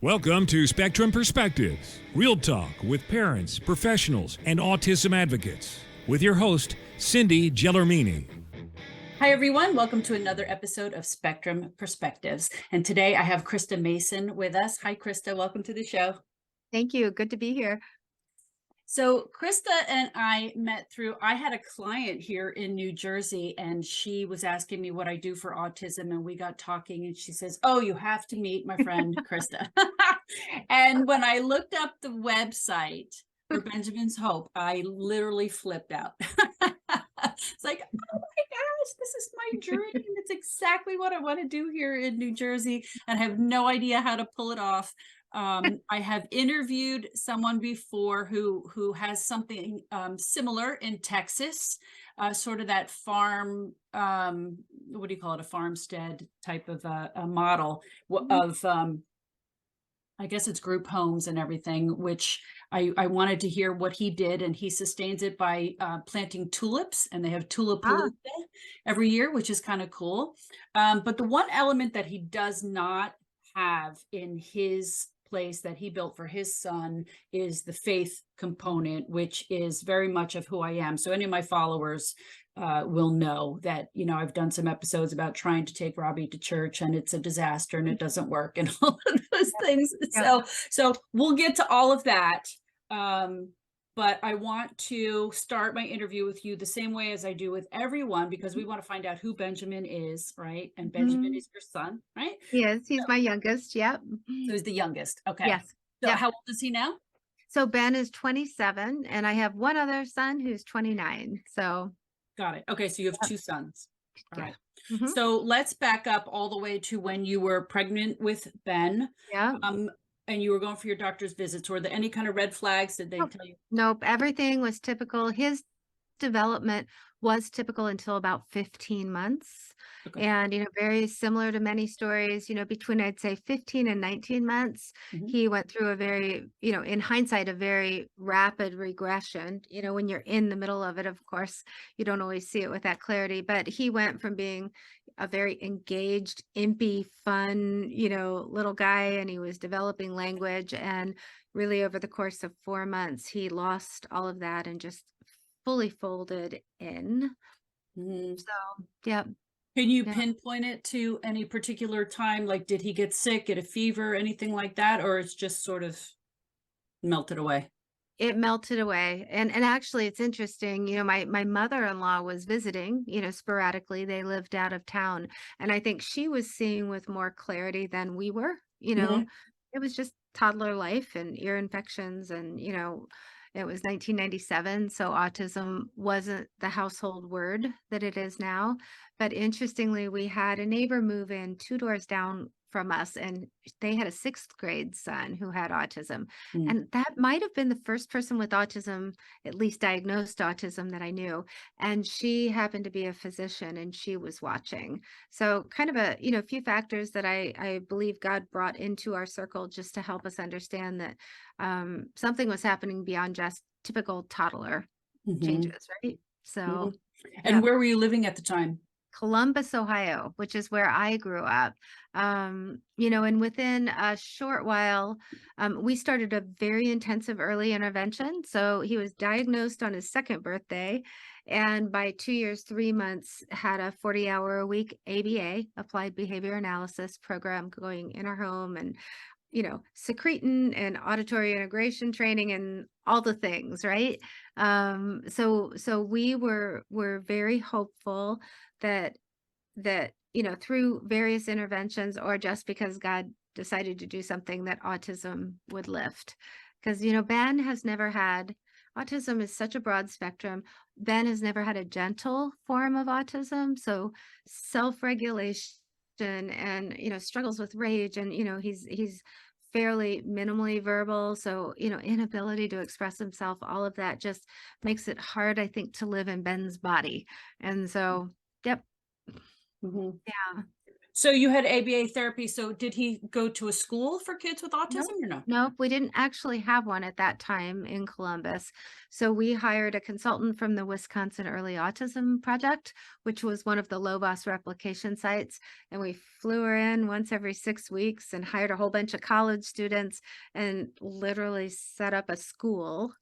Welcome to Spectrum Perspectives, real talk with parents, professionals, and autism advocates, with your host, Cindy Gellermini. Hi, everyone. Welcome to another episode of Spectrum Perspectives. And today I have Krista Mason with us. Hi, Krista. Welcome to the show. Thank you. Good to be here. So Krista and I met I had a client here in New Jersey, and she was asking me what I do for autism, and we got talking, and she says, "Oh, you have to meet my friend Krista." And when I looked up the website for Benjamin's Hope, I literally flipped out. It's like, oh my gosh, this is my dream. It's exactly what I want to do here in New Jersey, and I have no idea how to pull it off. I have interviewed someone before who has something similar in Texas, sort of that farm, what do you call it, a farmstead type of a model of, I guess it's group homes and everything, which I wanted to hear what he did, and he sustains it by planting tulips, and they have tulipalooza every year, which is kind of cool. But the one element that he does not have in his place that he built for his son is the faith component, which is very much of who I am. So any of my followers will know that, you know, I've done some episodes about trying to take Robbie to church, and it's a disaster and it doesn't work and all of those things. So we'll get to all of that. But I want to start my interview with you the same way as I do with everyone, because we want to find out who Benjamin is, right? And Benjamin is your son, right? Yes, he's my youngest. Yep. So he's the youngest. Okay. Yes. So Yep. how old is he now? So Ben is 27, and I have one other son who's 29. So Got it. Okay. So you have two sons. All yeah. right. Mhm. So let's back up all the way to when you were pregnant with Ben. Yeah. And you were going for your doctor's visits. Were there any kind of red flags? Did they tell you? Nope. Everything was typical. His development was typical until about 15 months. Okay. And, very similar to many stories, between I'd say 15 and 19 months, he went through a very, in hindsight, a very rapid regression. When you're in the middle of it, of course, you don't always see it with that clarity, but he went from being a very engaged, impy, fun, little guy, and he was developing language. And really over the course of 4 months, he lost all of that and just fully folded in. So, yeah. Can you pinpoint it to any particular time? Like, did he get sick, get a fever, anything like that? Or it's just sort of melted away? It melted away. And actually it's interesting, my mother-in-law was visiting, sporadically. They lived out of town. And I think she was seeing with more clarity than we were, it was just toddler life and ear infections and, it was 1997, so autism wasn't the household word that it is now. But interestingly, we had a neighbor move in 2 doors down from us, and they had a 6th grade son who had autism. And that might have been the first person with autism, at least diagnosed autism, that I knew. And she happened to be a physician, and she was watching. So kind of a, few factors that I believe God brought into our circle just to help us understand that something was happening beyond just typical toddler changes, right? So, and where were you living at the time? Columbus, Ohio, which is where I grew up. And within a short while, we started a very intensive early intervention. So he was diagnosed on his 2nd birthday, and by 2 years, 3 months, had a 40-hour-a-week ABA, Applied Behavior Analysis program, going in our home, and secretin and auditory integration training and all the things, right? So we were very hopeful that through various interventions, or just because God decided to do something, that autism would lift. Because Ben has never had autism. Is such a broad spectrum. Ben has never had a gentle form of autism, so self-regulation and struggles with rage, and he's fairly minimally verbal, so inability to express himself, all of that just makes it hard, I think, to live in Ben's body. And so yeah. So you had ABA therapy. So did he go to a school for kids with Nope. autism or no? Nope, we didn't actually have one at that time in Columbus. So we hired a consultant from the Wisconsin Early Autism Project, which was one of the Lobos replication sites. And we flew her in once every 6 weeks and hired a whole bunch of college students and literally set up a school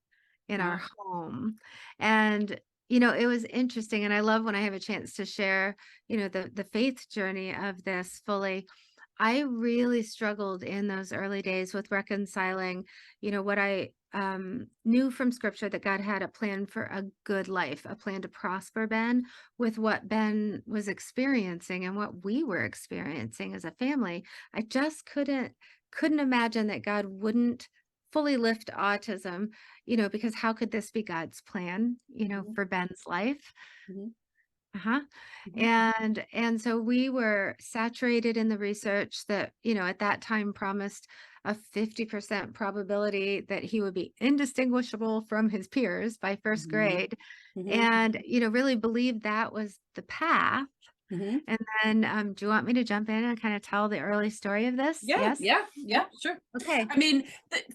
in our Wow. home. And it was interesting. And I love when I have a chance to share, the faith journey of this fully. I really struggled in those early days with reconciling, what I knew from scripture that God had a plan for a good life, a plan to prosper Ben, with what Ben was experiencing and what we were experiencing as a family. I just couldn't imagine that God wouldn't fully lift autism, because how could this be God's plan, Mhm. for Ben's life? Mhm. Uh-huh. Mhm. And so we were saturated in the research that, at that time promised a 50% probability that he would be indistinguishable from his peers by first Mhm. grade. Mhm. And, really believed that was the path. Mhm. And then, do you want me to jump in and kind of tell the early story of this? Yeah, Yes? yeah, Yep. yeah, sure. Okay. I mean,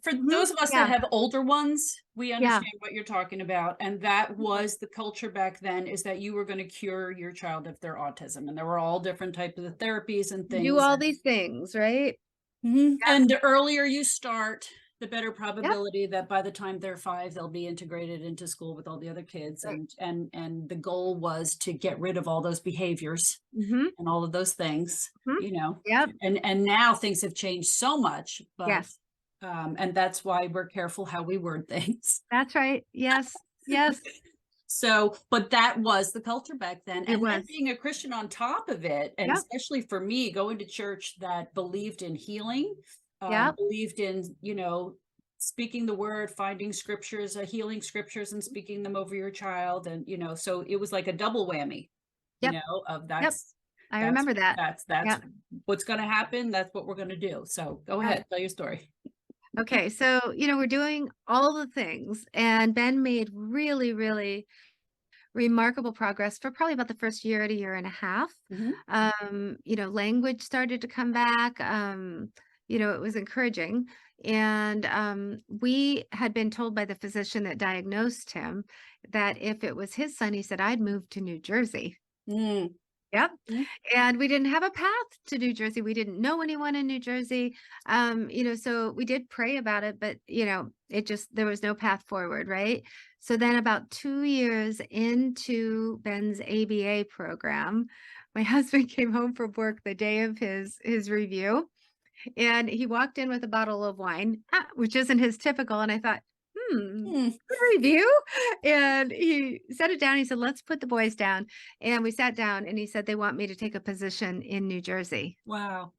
for those of us that Yeah. have older ones, we Yeah. understand what you're talking about. And that was the culture back then, is that you were going to cure your child of their autism. And there were all different types of therapies and Do things. all these things, right? Yep. And the earlier you start, the better Yep. probability that by the time they're 5, they'll be integrated into school with all the other kids. Right. And the goal was to get rid of all those behaviors Mm-hmm. and all of those things, Mm-hmm. you know. Yep. And now things have changed so much, but Yes. and that's why we're careful how we word things. That's right. Yes. Yes. So, but that was the culture back then. It And then was. being a Christian on top of it, and Yep. especially for me, going to church that believed in healing, Yep. believed in, speaking the word, finding scriptures, healing scriptures and speaking them over your child. And, so it was like a double whammy, Yep. of Yep. I that's, remember that. that's Yep. what's going to happen. That's what we're going to do. So go Yep. ahead, tell your story. Okay. So, we're doing all the things, and Ben made really, really remarkable progress for probably about the first year to year and a half. Mhm. Language started to come back. It was encouraging. And we had been told by the physician that diagnosed him that if it was his son, he said, I'd move to New Jersey. Mm. Yep. Mhm. And we didn't have a path to New Jersey. We didn't know anyone in New Jersey. So we did pray about it, but there was no path forward, right? So then about 2 years into Ben's ABA program, my husband came home from work the day of his review, and he walked in with a bottle of wine, which isn't his typical. And I thought, Mm. good review. And he set it down. He said, let's put the boys down. And we sat down, and he said, they want me to take a position in New Jersey. Wow.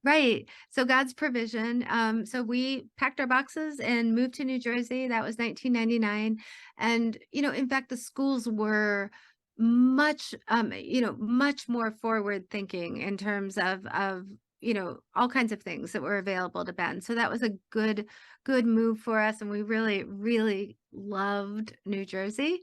Right. So God's provision. So we packed our boxes and moved to New Jersey. That was 1999. And, in fact, the schools were much more forward thinking in terms of all kinds of things that were available to Ben. So that was a good move for us. And we really, really loved New Jersey.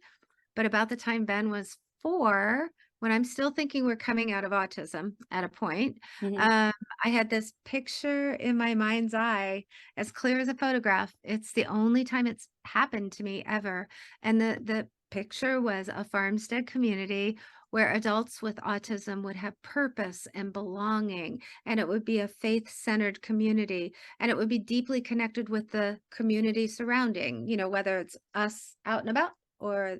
But about the time Ben was 4, when I'm still thinking we're coming out of autism at a point, Mhm. um, I had this picture in my mind's eye, as clear as a photograph. It's the only time it's happened to me ever. And the picture was a farmstead community where adults with autism would have purpose and belonging, and it would be a faith-centered community, and it would be deeply connected with the community surrounding, whether it's us out and about or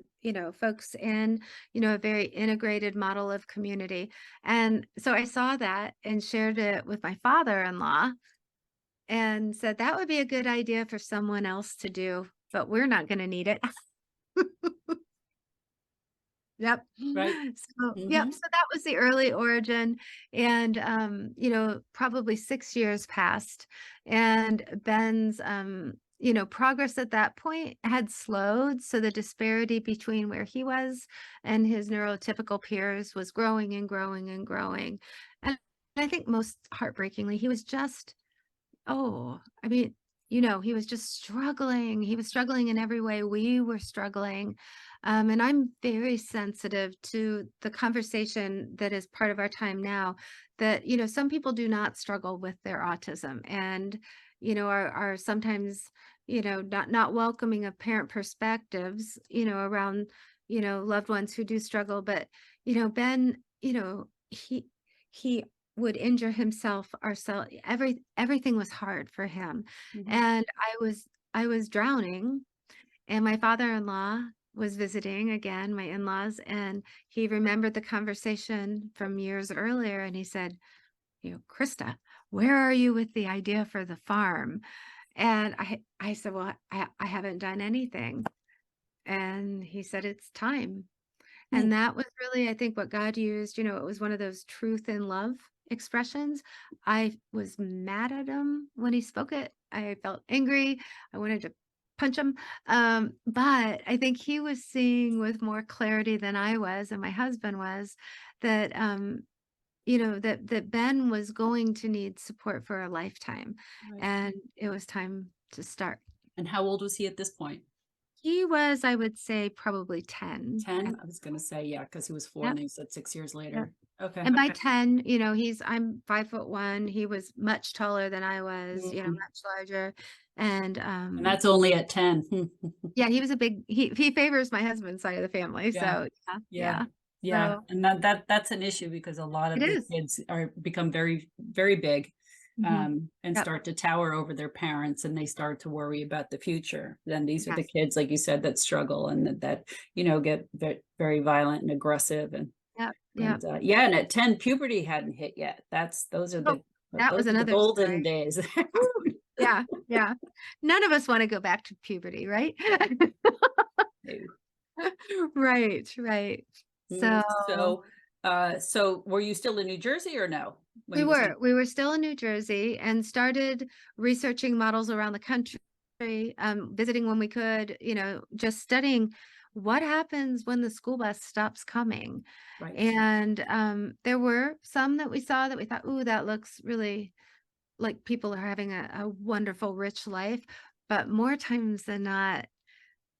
folks in a very integrated model of community. And so I saw that and shared it with my father-in-law and said that would be a good idea for someone else to do, but we're not going to need it. Yep. Right. Yep. Mhm. So that was the early origin. And, probably 6 years passed, and Ben's, progress at that point had slowed. So the disparity between where he was and his neurotypical peers was growing and growing and growing. And I think most heartbreakingly, he was just, oh, I mean, he was just struggling. He was struggling in every way. We were struggling. And I'm very sensitive to the conversation that is part of our time now, that, some people do not struggle with their autism and, are sometimes, not welcoming of parent perspectives, around, loved ones who do struggle. But, Ben, he would injure himself ourselves. Everything was hard for him. Mhm. And I was drowning, and my father-in-law was visiting again, my in-laws, and he remembered the conversation from years earlier, and he said, Krista, where are you with the idea for the farm? And I said, well, I haven't done anything. And he said, it's time. Hmm. And that was really, I think, what God used. It was one of those truth and love expressions. I was mad at him when he spoke it. I felt angry. I wanted to punch him. But I think he was seeing with more clarity than I was, and my husband was, that that Ben was going to need support for a lifetime. Right. And it was time to start. And how old was he at this point? He was, I would say, probably 10. 10? I was going to say, yeah, because he was 4 Yep. and then you said 6 years Yep. later. Okay. And by 10, I'm 5'1". He was much taller than I was, Mhm. much larger. And And that's only at 10. yeah, he was he favors my husband's side of the family. Yeah. So yeah, Yeah. yeah. Yeah. So And that's an issue because a lot it of the is. kids become very, very big, Mhm. and Yep. start to tower over their parents, and they start to worry about the future. Then these are the Yes. kids, like you said, that struggle and that get very violent and aggressive Yep. Yep. and yeah, and at 10 puberty hadn't hit yet. Those are Oh, that was the another golden story. days. Woo. Yeah, yeah. None of us want to go back to puberty, right? Right, right. Mm, So so were you still in New Jersey or no? When we he was were we were still in New Jersey and started researching models around the country, visiting when we could, just studying what happens when the school bus stops coming. right. And there were some that we saw that we thought, ooh, that looks really like people are having a wonderful, rich life. But more times than not,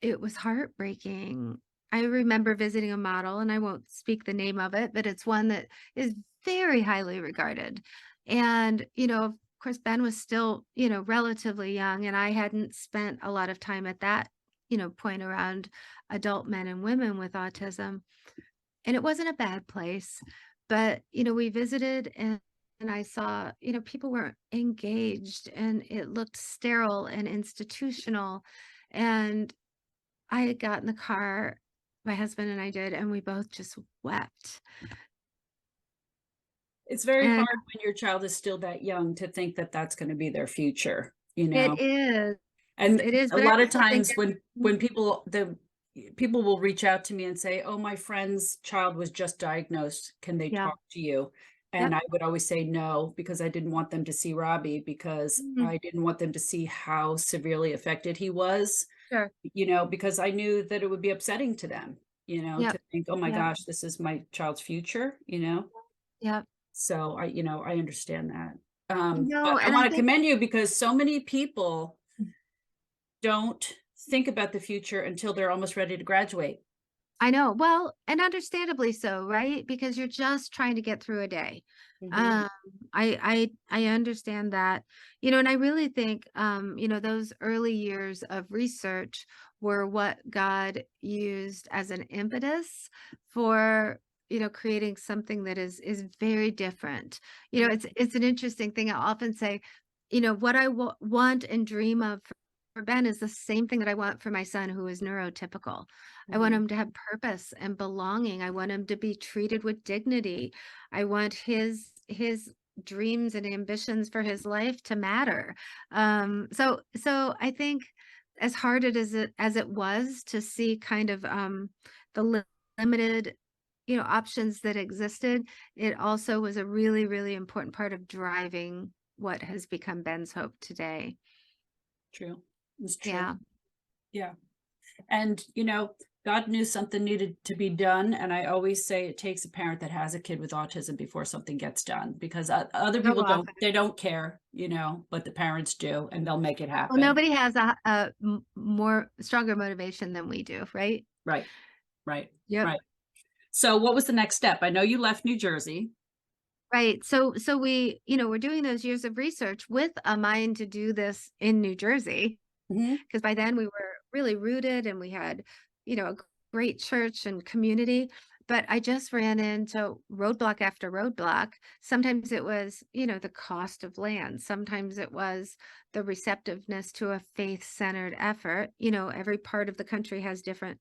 it was heartbreaking. I remember visiting a model, and I won't speak the name of it, but it's one that is very highly regarded. And, of course, Ben was still, relatively young, and I hadn't spent a lot of time at that, point around adult men and women with autism. And it wasn't a bad place, but, we visited, and I saw, people were engaged, and it looked sterile and institutional. And I got in the car, my husband and I did, and we both just wept. It's very And hard when your child is still that young to think that that's going to be their future, you it know. is, And it is, a but I lot of also think times it's when people will reach out to me and say, "Oh, my friend's child was just diagnosed. Can they yeah, talk to you?" And yep, I would always say no, because I didn't want them to see Robbie, because mhm, I didn't want them to see how severely affected he was, sure, because I knew that it would be upsetting to them, yep, to think, "Oh my yep, gosh, this is my child's future." yep. So I understand that. But No, I and I want to think commend you, because so many people don't think about the future until they're almost ready to graduate. I know. Well, and understandably so, right? Because you're just trying to get through a day. Mhm. Um, I understand that, and I really think, those early years of research were what God used as an impetus for, creating something that is very different. It's an interesting thing. I often say, what I want and dream of for Ben is the same thing that I want for my son who is neurotypical. I want Mhm. him to have purpose and belonging. I want him to be treated with dignity. I want his dreams and ambitions for his life to matter. So I think as hard as it was to see kind of the limited options that existed, it also was a really, really important part of driving what has become Ben's hope today. True. It's true. Yeah. Yeah. And God knew something needed to be done. And I always say it takes a parent that has a kid with autism before something gets done, because other So people often. they don't care, but the parents do, and they'll make it Well, happen. nobody has more stronger motivation than we do, right? Right, right, Yep. right. So what was the next step? I know you left New Jersey. Right. So we, we're doing those years of research with a mind to do this in New Jersey, Mhm. because by then we were really rooted and we had, a great church and community. But I just ran into roadblock after roadblock. Sometimes it was, the cost of land. Sometimes it was the receptiveness to a faith-centered effort. Every part of the country has different,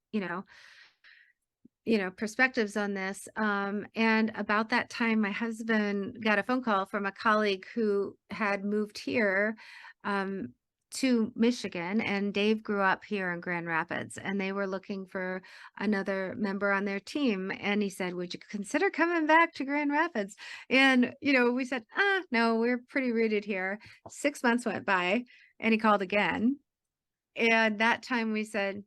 perspectives on this. And about that time, my husband got a phone call from a colleague who had moved here um, to Michigan, and Dave grew up here in Grand Rapids, and they were looking for another member on their team. And he said, "Would you consider coming back to Grand Rapids?" And, we said, no, we're pretty rooted here. 6 months went by, and he called again. And that time we said,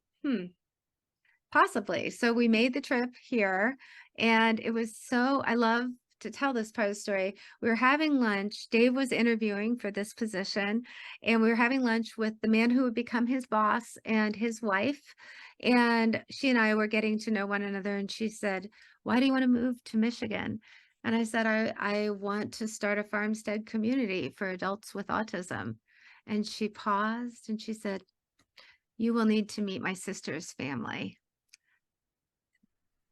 possibly. So we made the trip here, and it was I love to tell this part of the story. We were having lunch. Dave was interviewing for this position, and we were having lunch with the man who would become his boss and his wife. And she and I were getting to know one another. And she said, "Why do you want to move to Michigan?" And I said, I want to start a farmstead community for adults with autism. And she paused and she said, "You will need to meet my sister's family."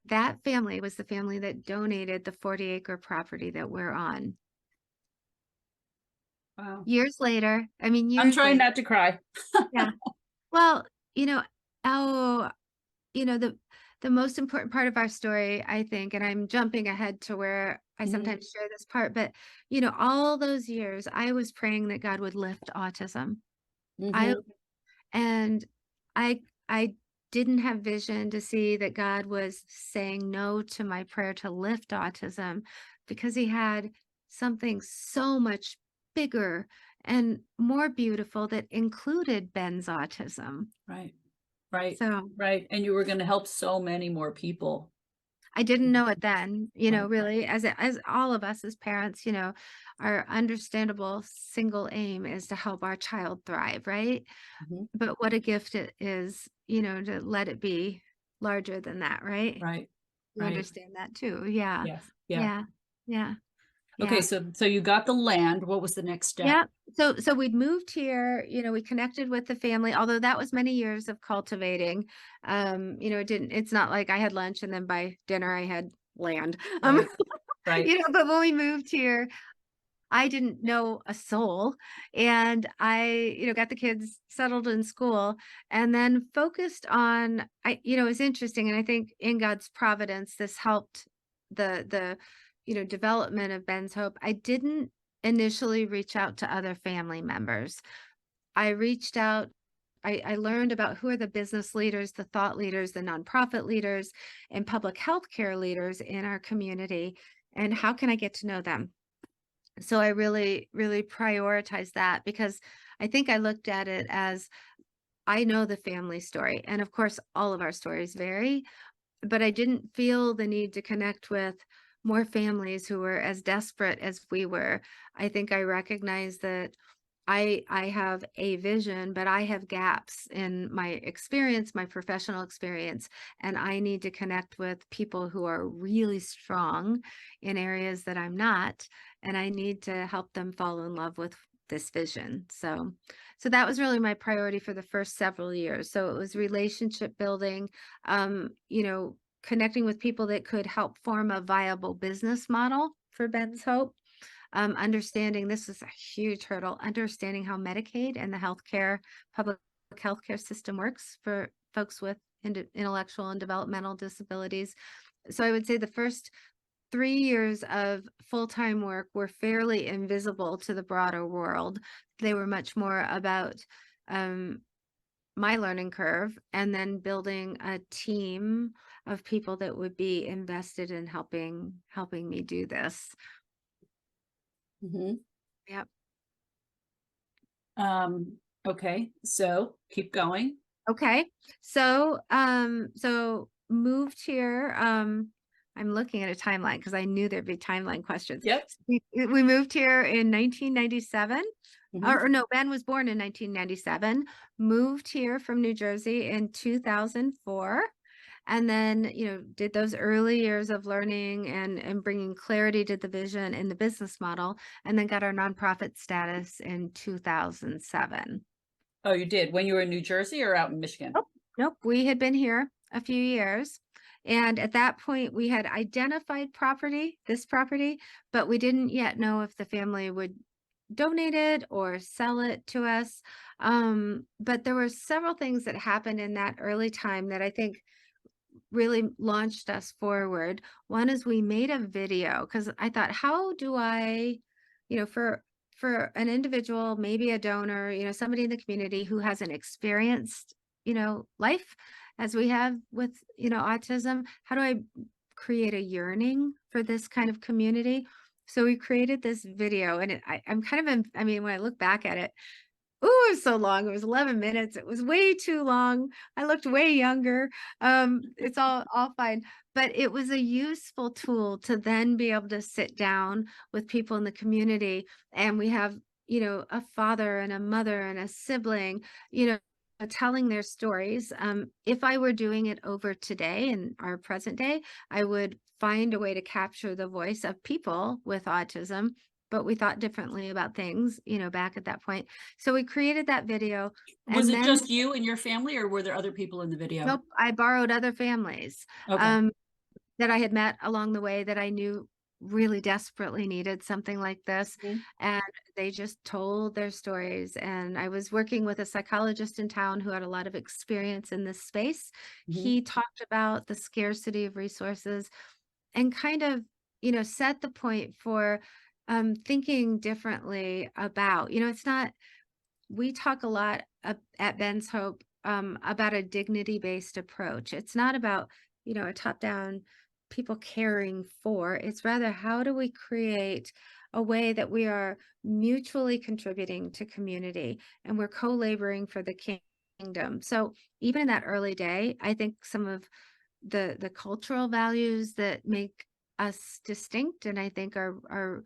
That family was the family that donated the 40-acre property that we're on. Wow. Years later, I mean, I'm years trying later. not to cry. Yeah. Well, oh, the most important part of our story, I think, and I'm jumping ahead to where I Mhm. sometimes share this part, but all those years I was praying that God would lift autism. I Mhm. And I didn't have vision to see that God was saying no to my prayer to lift autism, because he had something so much bigger and more beautiful that included Ben's autism. Right. Right. So Right. And you were going to help so many more people. I didn't know it then, Right. really, as all of us as parents, our understandable single aim is to help our child thrive, right? Mhm. But what a gift it is, to let it be larger than that, right? Right. You Right. understand that too. Yeah. Yes. Yeah. Yeah. Yeah. Okay. Yeah. So you got the land. What was the next step? Yeah. So we'd moved here, we connected with the family, although that was many years of cultivating. It's not like I had lunch and then by dinner I had land. Right. Right. But when we moved here, I didn't know a soul, and I, got the kids settled in school and then focused on, it's interesting. And I think in God's providence, this helped the, development of Ben's Hope. I didn't initially reach out to other family members. I reached out. I learned about who are the business leaders, the thought leaders, the nonprofit leaders, and public health care leaders in our community, and how can I get to know them? So I really, really prioritize that, because I think I looked at it as, I know the family story. And of course, all of our stories vary, but I didn't feel the need to connect with more families who were as desperate as we were. I think I recognize that I have a vision, but I have gaps in my experience, my professional experience, and I need to connect with people who are really strong in areas that I'm not, and I need to help them fall in love with this vision. So that was really my priority for the first several years. So it was relationship building, connecting with people that could help form a viable business model for Ben's Hope. Understanding, this is a huge hurdle, understanding how Medicaid and the public healthcare system works for folks with intellectual and developmental disabilities. So I would say the first 3 years of full-time work were fairly invisible to the broader world. They were much more about my learning curve, and then building a team of people that would be invested in helping me do this. Hmm. Yep. Okay. So keep going. Okay. So moved here. I'm looking at a timeline because I knew there'd be timeline questions. Yep. We moved here in 1997. Mhm. Or no, Ben was born in 1997, moved here from New Jersey in 2004, and then, did those early years of learning and bringing clarity to the vision and the business model, and then got our nonprofit status in 2007. Oh, you did when you were in New Jersey or out in Michigan? Nope, nope. We had been here a few years. And at that point, we had identified this property, but we didn't yet know if the family would donate it or sell it to us. But there were several things that happened in that early time that I think really launched us forward. One is we made a video because I thought, how do I, for an individual, maybe a donor, somebody in the community who hasn't experienced, life as we have with, autism, how do I create a yearning for this kind of community? So we created this video, and I'm kind of, I mean, when I look back at it, oh, it was so long. It was 11 minutes. It was way too long. I looked way younger. It's all fine. But it was a useful tool to then be able to sit down with people in the community. And we have, a father and a mother and a sibling, telling their stories. If I were doing it over today in our present day, I would find a way to capture the voice of people with autism, but we thought differently about things, back at that point. So we created that video. Was And it then, just you and your family, or were there other people in the video? nope, I borrowed other families Okay. that I had met along the way that I knew really desperately needed something like this. Mhm. And they just told their stories. And I was working with a psychologist in town who had a lot of experience in this space. Mhm. He talked about the scarcity of resources and kind of, set the point for thinking differently about, it's not, we talk a lot at Ben's Hope about a dignity-based approach. It's not about, a top-down people caring for. It's rather, how do we create a way that we are mutually contributing to community and we're co-laboring for the kingdom. So even in that early day, I think some of the cultural values that make us distinct and I think are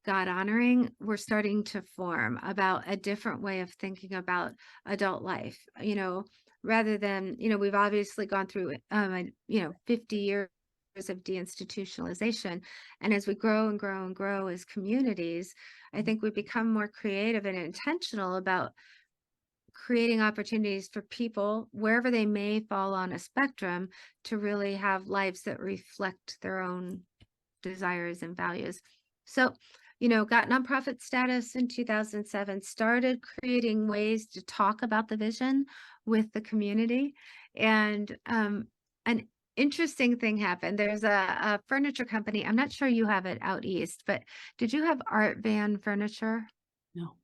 God honoring, we're starting to form about a different way of thinking about adult life, rather than, we've obviously gone through, 50 years of deinstitutionalization. And as we grow and grow and grow as communities, I think we become more creative and intentional about creating opportunities for people wherever they may fall on a spectrum to really have lives that reflect their own desires and values. So, got nonprofit status in 2007, started creating ways to talk about the vision with the community. And an interesting thing happened. There's a furniture company. I'm not sure you have it out east, but did you have Art Van Furniture? No.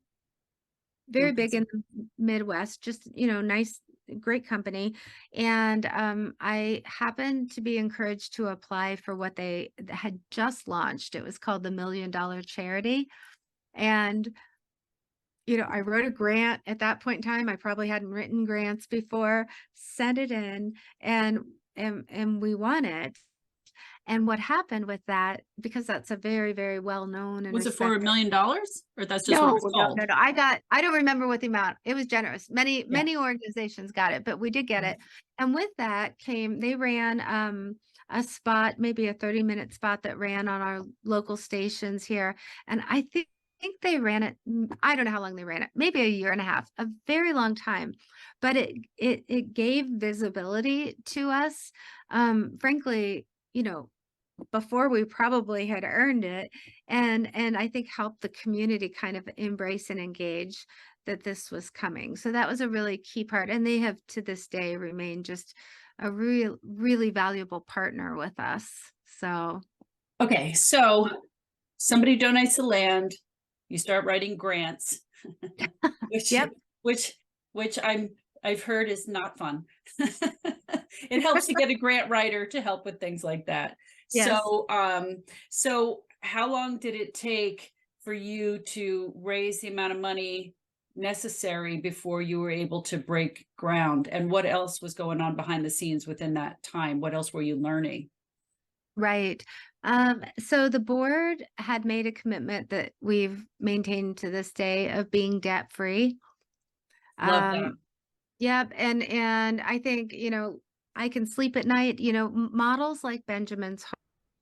Very Okay. big in the Midwest, just, nice, great company. And I happened to be encouraged to apply for what they had just launched. It was called the $1 Million Charity. And, I wrote a grant at that point in time. I probably hadn't written grants before, sent it in, and we won it. And what happened with that, because that's a very, very well-known and Was it for $1 respected. million, or that's just what No, it's no, called? no, no. I don't remember what the amount. It was generous. Many organizations got it, but we did get it. And with that came, they ran a spot, maybe a 30-minute spot that ran on our local stations here. And I think they ran it, I don't know how long they ran it, maybe a year and a half, a very long time. But it gave visibility to us. Frankly, before we probably had earned it, and I think helped the community kind of embrace and engage that this was coming. So that was a really key part, and they have to this day remained just a really valuable partner with us. So Okay, so somebody donates the land, you start writing grants, which yep. which I've heard is not fun. It helps to get a grant writer to help with things like that. Yes. So how long did it take for you to raise the amount of money necessary before you were able to break ground? And what else was going on behind the scenes within that time? What else were you learning? Right. So the board had made a commitment that we've maintained to this day of being debt free. Love that. Yep. And I think, I can sleep at night, models like Benjamin's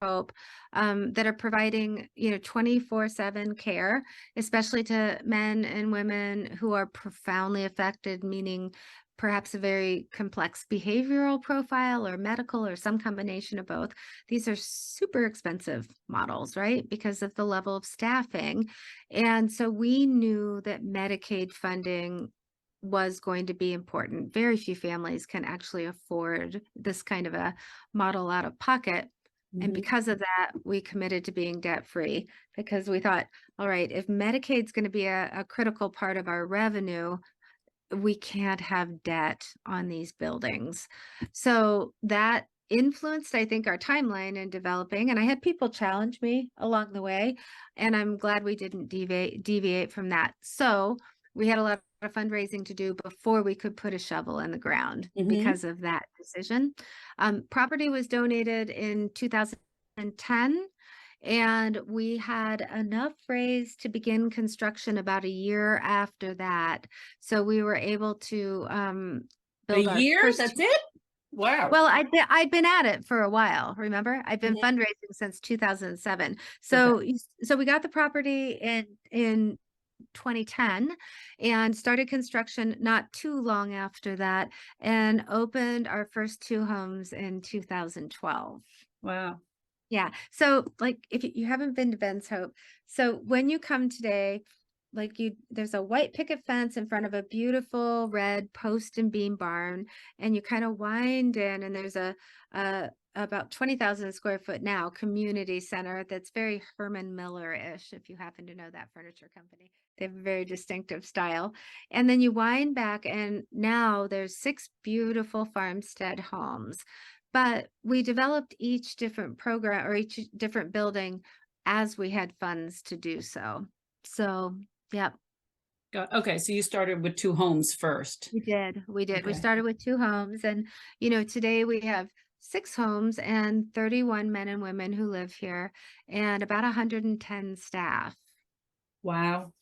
Hope, that are providing, 24/7 care, especially to men and women who are profoundly affected, meaning perhaps a very complex behavioral profile or medical or some combination of both. These are super expensive models, right? Because of the level of staffing. And so we knew that Medicaid funding was going to be important. Very few families can actually afford this kind of a model out of pocket. And Mhm. because of that, we committed to being debt free because we thought, all right, if Medicaid's going to be a critical part of our revenue, we can't have debt on these buildings. So that influenced, I think, our timeline in developing. And I had people challenge me along the way, and I'm glad we didn't deviate from that. So we had a lot of fundraising to do before we could put a shovel in the ground Mhm. because of that decision. Property was donated in 2010. And we had enough raised to begin construction about a year after that. So we were able to A build our year? first. That's it? Wow. Well, I'd been at it for a while. Remember, I've been Mhm. fundraising since 2007. Okay. So we got the property in 2010 and started construction not too long after that, and opened our first two homes in 2012. Wow. Yeah. So like if you haven't been to Ben's Hope, so when you come today, there's a white picket fence in front of a beautiful red post and beam barn, and you kind of wind in, and there's a about 20,000 square foot now community center that's very Herman Miller-ish, if you happen to know that furniture company. They have a very distinctive style. And then you wind back, and now there's 6 beautiful farmstead homes. But we developed each different program or each different building as we had funds to do so. So, yep, Okay, so you started with 2 homes first. we did. We did. We Okay. started with 2 homes, and today we have 6 homes and 31 men and women who live here and about 110 staff. Wow.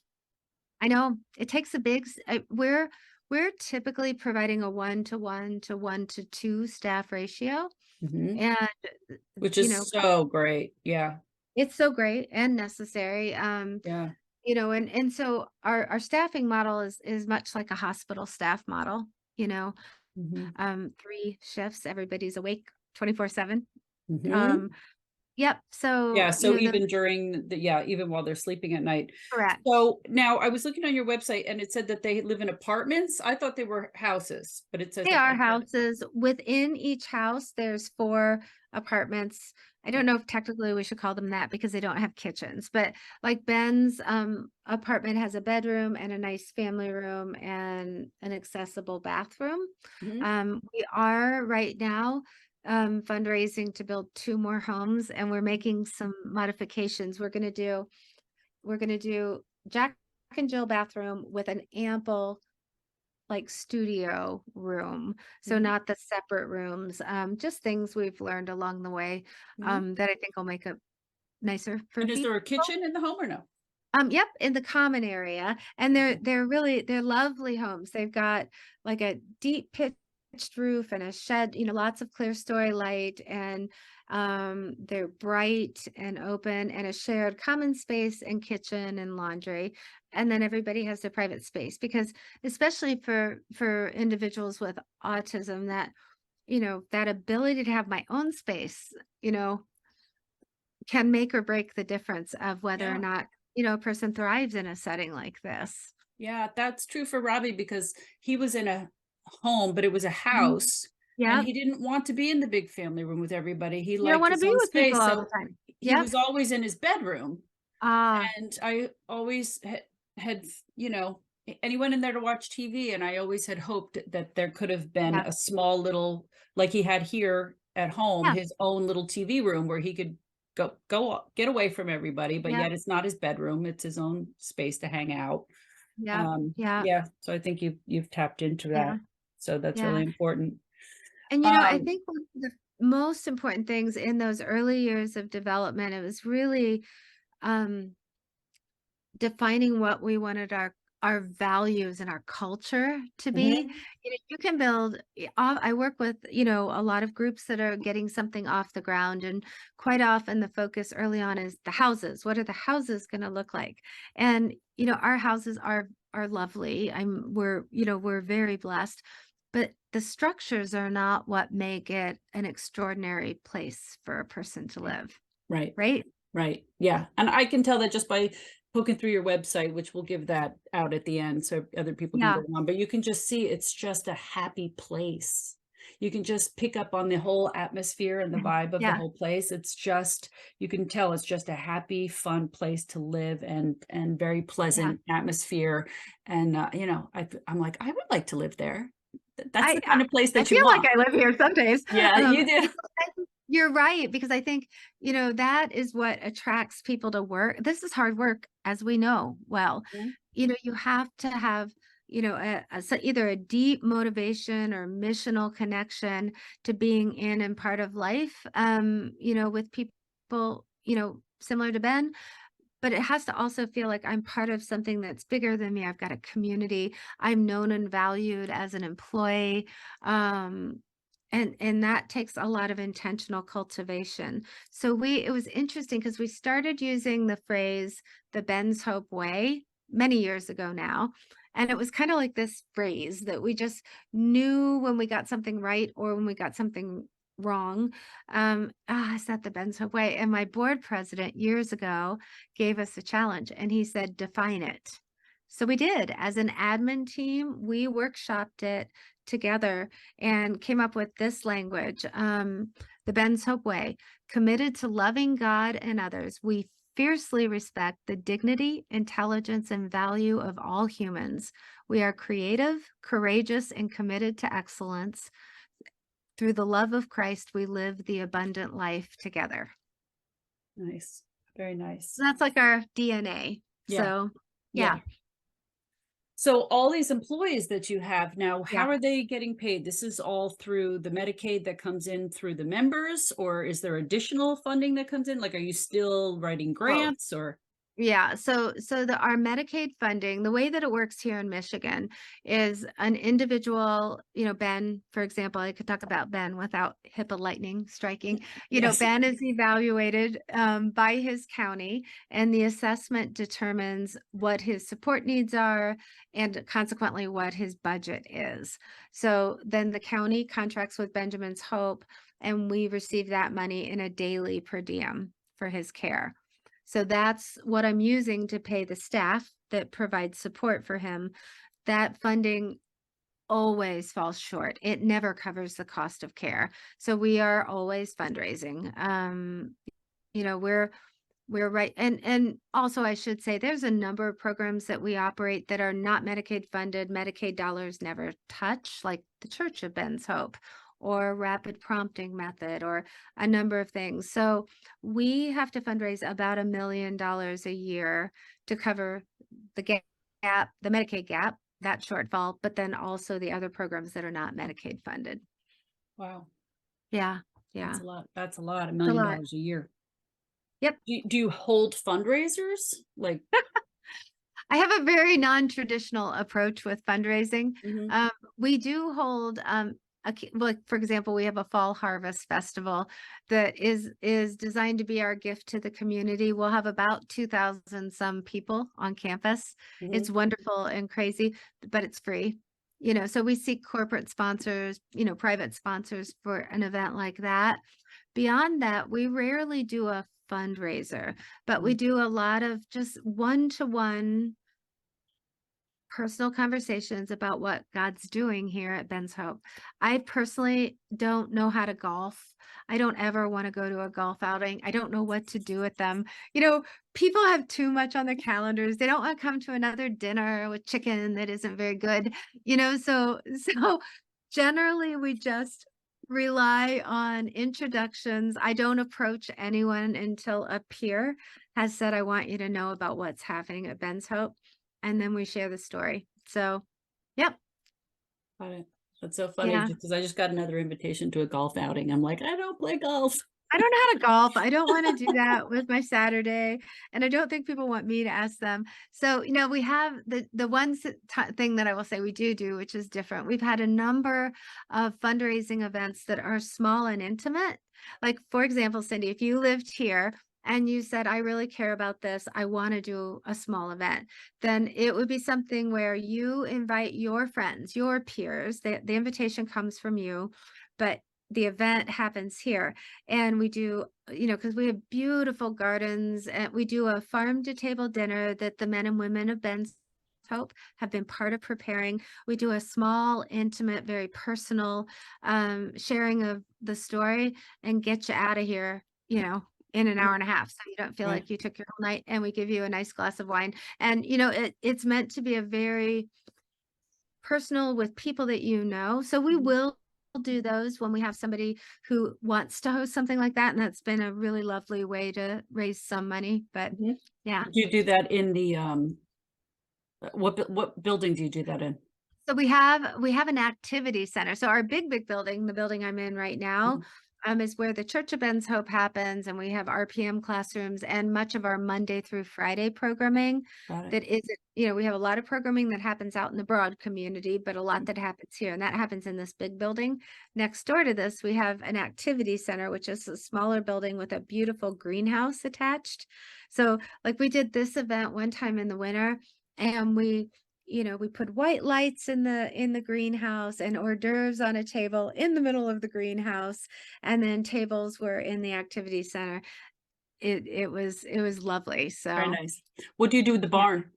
I know it takes a we're typically providing a 1-to-1 to 1-to-2 staff ratio. Mhm. And Which you is know, so great. Yeah. it's so great and necessary. Yeah. And so our staffing model is much like a hospital staff model, you know, Mhm. 3 shifts, everybody's awake 24/7. Mhm. Um, yep. Yeah, So, so the even during the yeah, even while they're sleeping at night. correct. So, now I was looking on your website and it said that they live in apartments? I thought they were houses, but it says They are apartment. houses. Within each house, there's 4 apartments. I don't know if technically we should call them that because they don't have kitchens, but like Ben's apartment has a bedroom and a nice family room and an accessible bathroom. Mhm. We are right now fundraising to build 2 more homes, and we're making some modifications. We're gonna do Jack and Jill bathroom with an ample like studio room. So Mhm. not the separate rooms, just things we've learned along the way, Mhm. that I think will make it nicer for And is there people. a kitchen in the home or no? Yep, in the common area, and they're Okay. they're really they're lovely homes. They've got like a deep pitched roof and a shed, lots of clear story light, and they're bright and open, and a shared common space and kitchen and laundry, and then everybody has their private space because especially for individuals with autism, that ability to have my own space, you know, can make or break the difference of whether or Yeah. not, a person thrives in a setting like this. Yeah, that's true for Robbie because he was in a home, but it was a Mhm. house, and Yep. he didn't want to be in the big family room with everybody. He You don't liked want to his be own with people space, all the so time. he Yep. was always in his bedroom. Ah, And I always had, anyone in there to watch TV, and I always had hoped that there could have been yeah. a small little, like he had here at home, Yeah. his own little TV room where he could get away from everybody, but Yep. yet it's not his bedroom, it's his own space to hang out. Yeah. Yeah. Yeah, so I think you've tapped into Yeah. that. So that's Yeah. really important. And I Um, think one of the most important things in those early years of development, it was really um, defining what we wanted our values and our culture to be. mhm, You can build. I work with a lot of groups that are getting something off the ground, and quite often the focus early on is the houses. What are the houses going to look like? And our houses are lovely. We're very blessed, but the structures are not what make it an extraordinary place for a person to live, right. right? Right. Yeah. And I can tell that just by poking through your website, which we'll give that out at the end so other people can Yeah, go on, but you can just see it's just a happy place. You can just pick up on the whole atmosphere and the vibe of the yeah. whole place. It's just, you can tell it's just a happy, fun place to live and very Yeah. pleasant atmosphere. And I'm like, I would like to live there. That's I the I kind of place I that you feel like want. I live here some days. Yeah, you do. I think you're right, because I think, that is what attracts people to work. This is hard work, as we know well. Mhm. You have to have, either a deep motivation or missional connection to being in and part of life, with people, similar to Ben. But it has to also feel like I'm part of something that's bigger than me. I've got a community. I'm known and valued as an employee. Um, and that takes a lot of intentional cultivation. So it was interesting because we started using the phrase the Ben's Hope way many years ago now. And it was kind of like this phrase that we just knew when we got something right or when we got something wrong. Is that the Ben's Hope way? And my board president years ago gave us a challenge and he said, define it. So we did. As an admin team, we workshopped it together and came up with this language, the Ben's Hope way: committed to loving God and others. We fiercely respect the dignity, intelligence, and value of all humans. We are creative, courageous, and committed to excellence. Through the love of Christ, we live the abundant life together. Nice. Very nice. So that's like our DNA. Yeah. So, Yeah. yeah, So all these employees that you have now, yeah. how are they getting paid? This is all through the Medicaid that comes in through the members, or is there additional funding that comes in? Like, are you still writing Both. grants or? Yeah, so our Medicaid funding, the way that it works here in Michigan is an individual, Ben, for example, I could talk about Ben without HIPAA lightning striking. Yes. Ben is evaluated by his county, and the assessment determines what his support needs are and consequently what his budget is. So then the county contracts with Benjamin's Hope, and we receive that money in a daily per diem for his care. So that's what I'm using to pay the staff that provides support for him. That funding always falls short. It never covers the cost of care. So we are always fundraising. We're right. And also I should say there's a number of programs that we operate that are not Medicaid funded. Medicaid dollars never touch, like the Church of Ben's Hope or Rapid Prompting Method or a number of things. So we have to fundraise about $1 million a year to cover the gap, the Medicaid gap, that shortfall, but then also the other programs that are not Medicaid funded. Wow. Yeah. Yeah. That's a lot. That's a lot. $1 It's a million lot. a year. Yep. Do you hold fundraisers? Like, I have a very non-traditional approach with fundraising. mhm. We do hold, like for example, we have a fall harvest festival that is designed to be our gift to the community. We'll have about 2,000 some people on campus. It's Mhm. wonderful and crazy, but it's free. So we seek corporate sponsors, private sponsors for an event like that. Beyond that, we rarely do a fundraiser, but we Mm. do a lot of just one-to-one personal conversations about what God's doing here at Ben's Hope. I personally don't know how to golf. I don't ever want to go to a golf outing. I don't know what to do with them. People have too much on their calendars. They don't want to come to another dinner with chicken that isn't very good. So generally we just rely on introductions. I don't approach anyone until a peer has said, I want you to know about what's happening at Ben's Hope. and then we share the story. So, yep. Got it. That's so funny Yeah. because I just got another invitation to a golf outing. I'm like, I don't play golf. I don't know how to golf. I don't want to do that with my Saturday, and I don't think people want me to ask them. So, we have the one thing that I will say we do, which is different. We've had a number of fundraising events that are small and intimate. Like, for example, Cindy, if you lived here and you said, I really care about this, I want to do a small event, then it would be something where you invite your friends, your peers. The invitation comes from you, but the event happens here. And we do, because we have beautiful gardens, and we do a farm to table dinner that the men and women of Ben's Hope have been part of preparing. We do a small, intimate, very personal sharing of the story, and get you out of here, in an hour and a half. So you don't feel Right. like you took your whole night, and we give you a nice glass of wine. And, it's meant to be a very personal with people that So we will do those when we have somebody who wants to host something like that. And that's been a really lovely way to raise some money. But yeah. Do you do that in the what building do you do that in? So we have an activity center. So our big building, the building I'm in right now, is where the Church of Ben's Hope happens, and we have RPM classrooms and much of our Monday through Friday programming. That isn't, we have a lot of programming that happens out in the broad community, but a lot that happens here, and that happens in this big building. Next door to this, we have an activity center, which is a smaller building with a beautiful greenhouse attached. So like we did this event one time in the winter, and we put white lights in the greenhouse and hors d'oeuvres on a table in the middle of the greenhouse, and then tables were in the activity center. It was lovely. So Very nice. What do you do with the barn?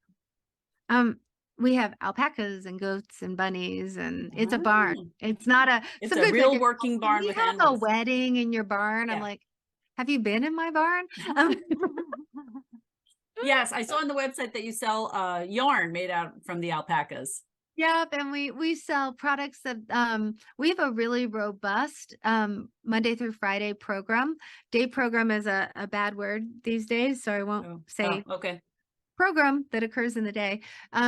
We have alpacas and goats and bunnies, and it's a barn. It's not a. It's a real working barn with animals. You have a wedding in your barn. Yeah. I'm like, have you been in my barn? Yes, I saw on the website that you sell yarn made out from the alpacas. Yep, and we sell products that we have a really robust Monday through Friday program. Day program is a bad word these days, so I won't say okay. Program that occurs in the day,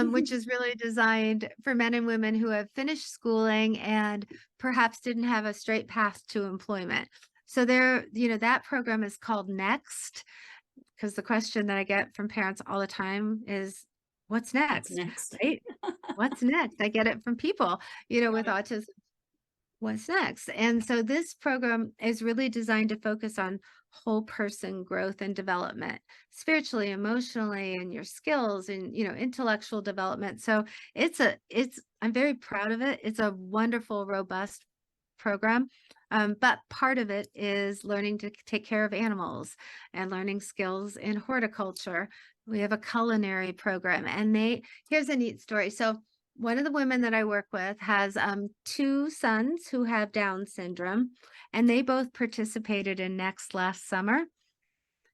which is really designed for men and women who have finished schooling and perhaps didn't have a straight path to employment. So that program is called Next, because the question that I get from parents all the time is, what's next? What's next? Right? What's next? I get it from people, with autism. What's next? And so this program is really designed to focus on whole person growth and development, spiritually, emotionally, and your skills and, intellectual development. So I'm very proud of it. It's a wonderful, robust program. But part of it is learning to take care of animals and learning skills in horticulture. We have a culinary program, and here's a neat story. So one of the women that I work with has 2 sons who have Down syndrome, and they both participated in Next last summer.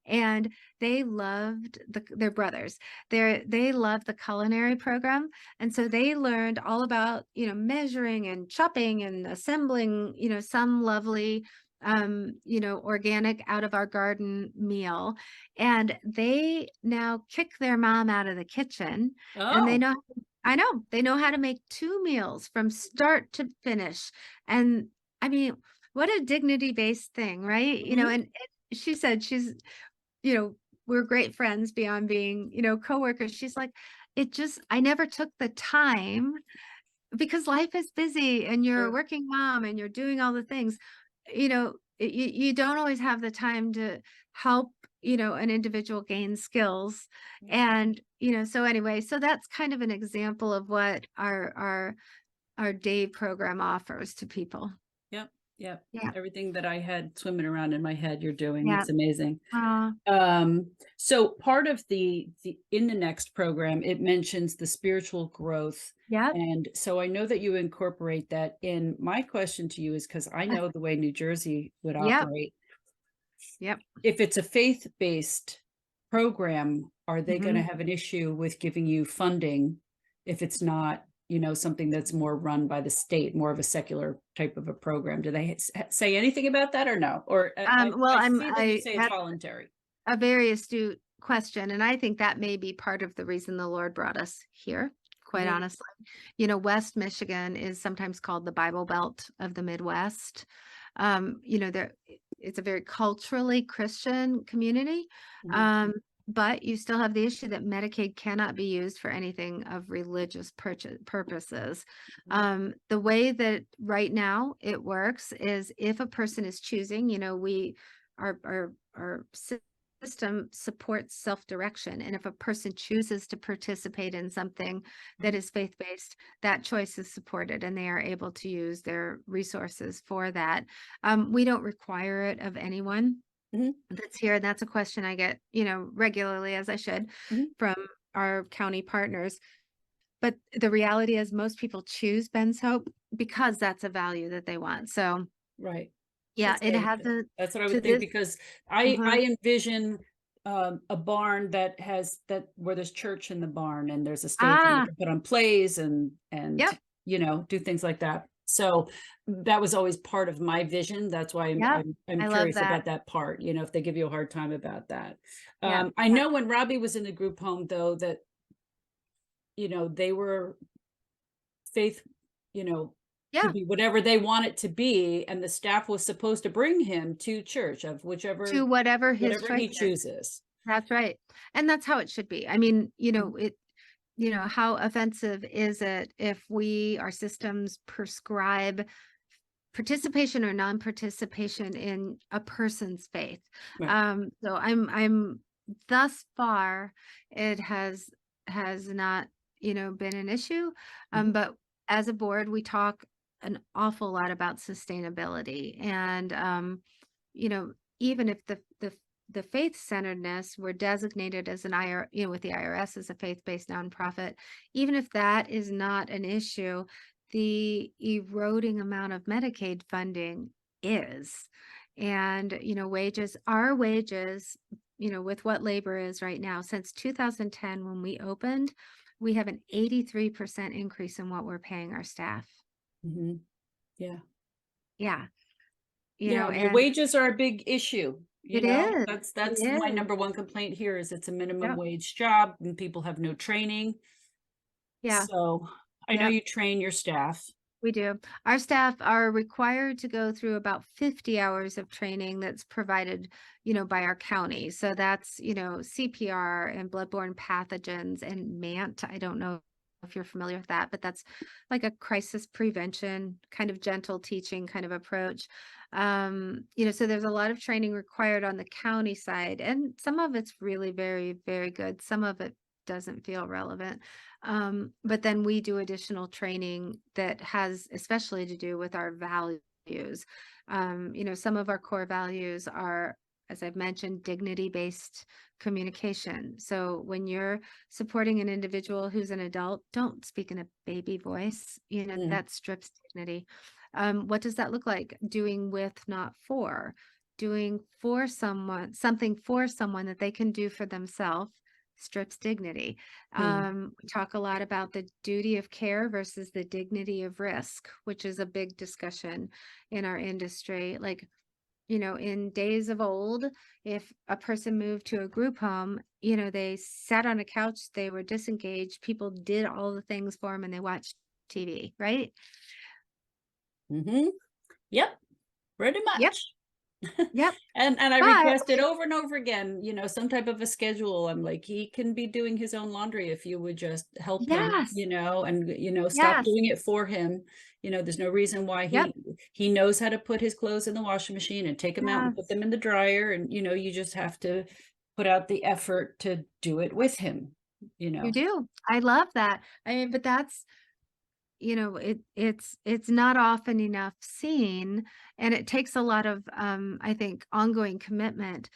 And they loved their brothers. They loved the culinary program. And so they learned all about, measuring and chopping and assembling, some lovely, organic out of our garden meal. And they now kick their mom out of the kitchen. And they know how to make 2 meals from start to finish. And I mean, what a dignity-based thing, right? And she said we're great friends beyond being, coworkers. She's like, I never took the time, because life is busy and you're a working mom and you're doing all the things, you don't always have the time to help, an individual gain skills. And, so anyway, so that's kind of an example of what our day program offers to people. Yep. Yeah. Everything that I had swimming around in my head, you're doing. Yeah. It's amazing. So part of the in the Next program, it mentions the spiritual growth. Yeah. And so I know that you incorporate that in. My question to you is, because I know the way New Jersey would operate. Yep. If it's a faith-based program, are they going to have an issue with giving you funding if it's not, something that's more run by the state, more of a secular type of a program? Do they say anything about that or no? Or Well, I see that you say it's voluntary. A very astute question. And I think that may be part of the reason the Lord brought us here, quite Mhm. honestly. West Michigan is sometimes called the Bible Belt of the Midwest. It's a very culturally Christian community. Mhm. But you still have the issue that Medicaid cannot be used for anything of religious purposes. The way that right now it works is if a person is choosing, our system supports self-direction. And if a person chooses to participate in something that is faith-based, that choice is supported and they are able to use their resources for that. We don't require it of anyone Mhm. that's here. And that's a question I get, regularly, as I should, Mhm. from our county partners. But the reality is most people choose Ben's Hope because that's a value that they want. So Right. yeah, That's it good. has That's what I to would think, this. because I Mhm. envision a barn that has that where there's church in the barn and there's a stage where you Ah, can put on plays yep, and do things like that. So that was always part of my vision. That's why yep. I'm I love curious that. about that part, if they give you a hard time about that. Yeah. I know when Robbie was in the group home though that they were faith, could Yeah. be whatever they want it to be, and the staff was supposed to bring him to church of To whatever his whatever choice he is. chooses. That's right. And that's how it should be. I mean, Mhm. how offensive is it if our systems prescribe participation or non-participation in a person's faith? Right. So I'm thus far, it has not, been an issue. Mhm. But as a board, we talk an awful lot about sustainability and, you know, even if the faith centeredness were designated as an with the IRS as a faith-based nonprofit, even if that is not an issue, the eroding amount of Medicaid funding is. And, our wages, with what labor is right now, since 2010, when we opened, we have an 83% increase in what we're paying our staff. Mhm. Yeah. Yeah. Yeah, well, And wages are a big issue, it is. It that's my is. number one complaint here is it's a minimum Yep. wage job and people have no training. Yeah. So, I know Yep. you train your staff. We do. Our staff are required to go through about 50 hours of training that's provided, by our county. So that's, CPR and bloodborne pathogens and MANT. I don't know if you're familiar with that, but that's like a crisis prevention kind of gentle teaching kind of approach. So there's a lot of training required on the county side, and some of it's really very, very good. Some of it doesn't feel relevant. But then we do additional training that has especially to do with our values. Some of our core values are, as I've mentioned, dignity-based communication. So when you're supporting an individual who's an adult, don't speak in a baby voice. Mm. That strips dignity. What does that look like? Doing with, not for. Doing for someone, something for someone that they can do for themselves strips dignity. Mm. We talk a lot about the duty of care versus the dignity of risk, which is a big discussion in our industry. Like, in days of old, if a person moved to a group home, they sat on a couch, they were disengaged, people did all the things for them and they watched TV, right? Mhm. Yep, pretty Yep, much. yep. And I But requested over and over again, some type of a schedule. I'm like, he can be doing his own laundry if you would just help him, yes, and stop yes, doing it for him. There's no reason why yep, he knows how to put his clothes in the washing machine and take them out and put yes, them in the dryer. And you just have to put out the effort to do it with him, you do. I love that. I mean, but that's it's not often enough seen, and it takes a lot of I think ongoing commitment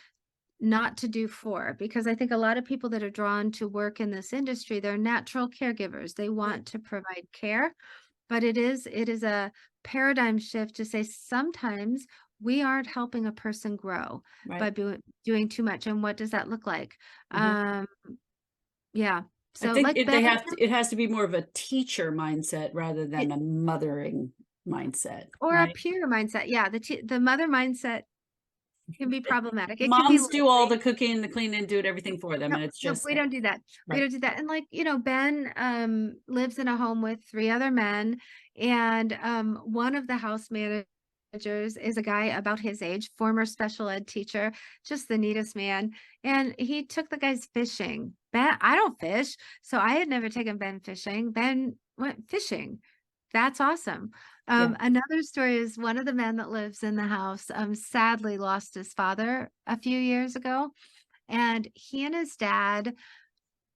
not to do for, because I think a lot of people that are drawn to work in this industry, they're natural caregivers, they Right. want to provide care, but it is a paradigm shift to say sometimes we aren't helping a person grow by Right. doing too much. And what does that look like? Mhm. um yeah, I so think like it has to be more of a teacher mindset rather than it, a mothering mindset, or a right? peer mindset. Yeah, the mother mindset It can be problematic. It can be Moms do all lonely. the cooking, the cleaning, do everything for them, No, and it's no, just we don't do that. We right. don't do that. And like, Ben lives in a home with 3 other men, and one of the house managers is a guy about his age, former special ed teacher, just the neatest man. And he took the guys fishing. Ben, I don't fish, so I had never taken Ben fishing. Ben went fishing. That's awesome. Yeah. Another story is one of the men that lives in the house sadly lost his father a few years ago, and he and his dad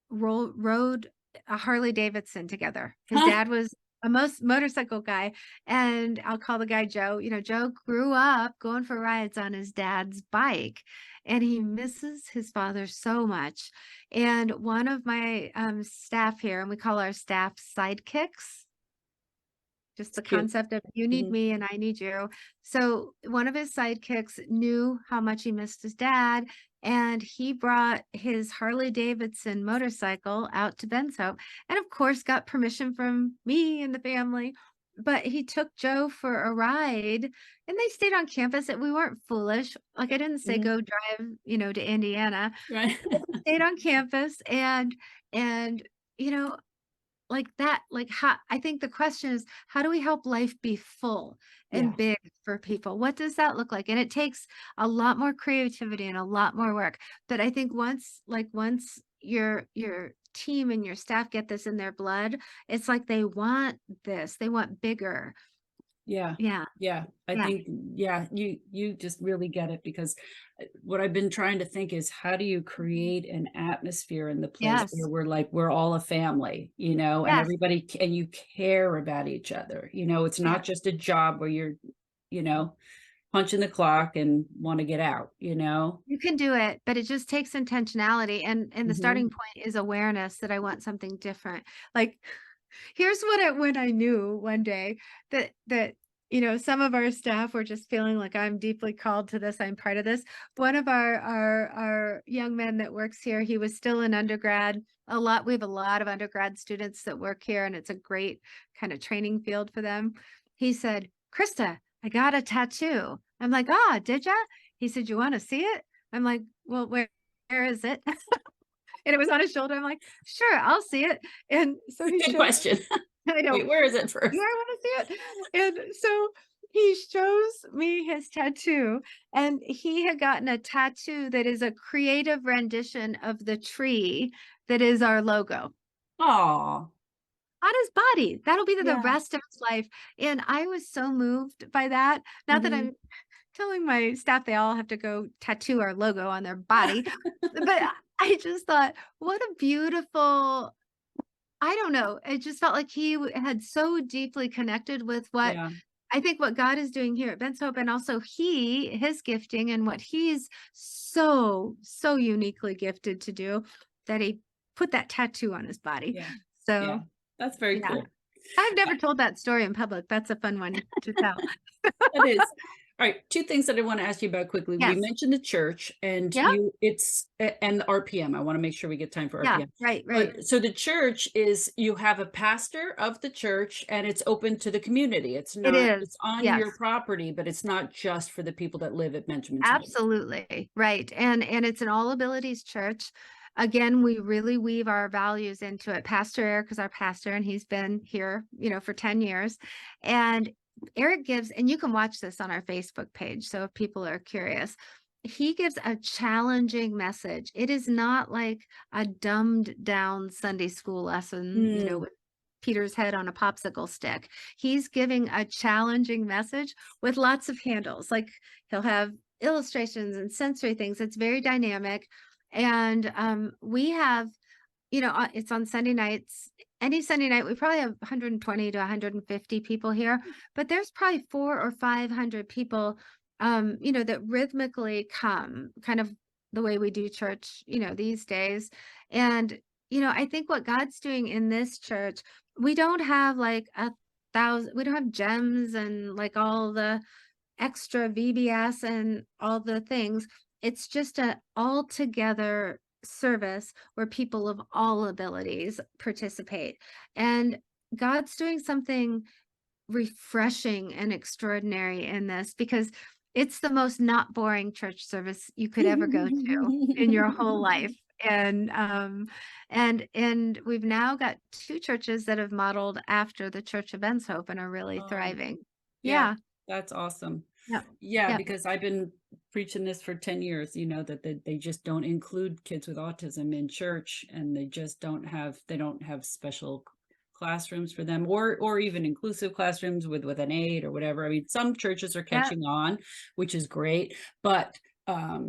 rode a Harley Davidson together. His Huh? dad was a motorcycle guy, and I'll call the guy Joe. Joe grew up going for rides on his dad's bike, and he misses his father so much. And one of my staff here, and we call our staff sidekicks, just the Cute. concept of you need Mhm. me and I need you. So one of his sidekicks knew how much he missed his dad, and he brought his Harley Davidson motorcycle out to Ben's home, and of course got permission from me and the family. But he took Joe for a ride, and they stayed on campus. And we weren't foolish. Like, I didn't say Mhm. go drive, to Indiana. Right. We stayed on campus, and you know like that, like, how I think the question is, how do we help life be full Yeah. and big for people? What does that look like? And it takes a lot more creativity and a lot more work. But I think once your team and your staff get this in their blood, it's like they want this, they want bigger. Yeah. Yeah. Yeah. I Yeah. think, yeah, you just really get it because what I've been trying to think is how do you Mhm. create an atmosphere in the place where Yes. we're all a family, and Yes. everybody and you care about each other. It's Yeah. not just a job where you're, you know, punching the clock and want to get out. You can do it, but it just takes intentionality. And the Hmm. starting point is awareness that I want something different. Like, here's what when I knew one day that some of our staff were just feeling like, I'm deeply called to this, I'm part of this. One of our young men that works here, he was still in undergrad. We have a lot of undergrad students that work here, and it's a great kind of training field for them. He said, Krista, I got a tattoo. I'm like, ah, did ya? He said, you want to see it? I'm like, well, where is it? And it was on his shoulder. I'm like, sure, I'll see it. And so he Good showed, question. I know, Wait, where is it do first? I want to see it? And so he shows me his tattoo, and he had gotten a tattoo that is a creative rendition of the tree that is our logo Oh, on his body. That'll be the yeah. rest of his life. And I was so moved by that. Not that Hmm. I'm telling my staff they all have to go tattoo our logo on their body, but I just thought, what a beautiful, I don't know. It just felt like he had so deeply connected with what Yeah. I think what God is doing here at Ben's Hope, and also his gifting and what he's so uniquely gifted to do, that he put that tattoo on his body. Yeah. Yeah. So That's very yeah, cool. I've never told that story in public. That's a fun one to tell. That is. All right, 2 things that I wanna ask you about quickly. We Yes. mentioned the church and Yeah. and the RPM. I wanna make sure we get time for Yeah. RPM. Right. But so the church is you have a pastor of the church and it's open to the community. It It's is. on Yes. your property, but it's not just for the people that live at Benjamin's house. Absolutely. Right. And it's an all abilities church. Again, we really weave our values into it. Pastor Eric is our pastor, and he's been here, for 10 years. And Eric gives, and you can watch this on our Facebook page. So if people are curious, he gives a challenging message. It is not like a dumbed down Sunday school lesson, Mm, with Peter's head on a popsicle stick. He's giving a challenging message with lots of handles. Like, he'll have illustrations and sensory things. It's very dynamic. And we have, it's on Sunday nights. Any Sunday night, we probably have 120 to 150 people here, but there's probably 400 or 500 people, that rhythmically come, kind of the way we do church, these days. And, I think what God's doing in this church, we don't have like we don't have gems and like all the extra VBS and all the things. It's just a all together service where people of all abilities participate. And God's doing something refreshing and extraordinary in this, because It's the most not boring church service you could ever go to in your whole life. And we've now got 2 churches that have modeled after the Church of Ben's Hope and are really Oh, thriving. yeah, Yeah. that's awesome. Yep. Yeah, Yep. because I've been preaching this for 10 years, that they just don't include kids with autism in church, and they don't have special classrooms for them, or even inclusive classrooms with an aide or whatever. I mean, some churches are Yep. catching on, which is great, but I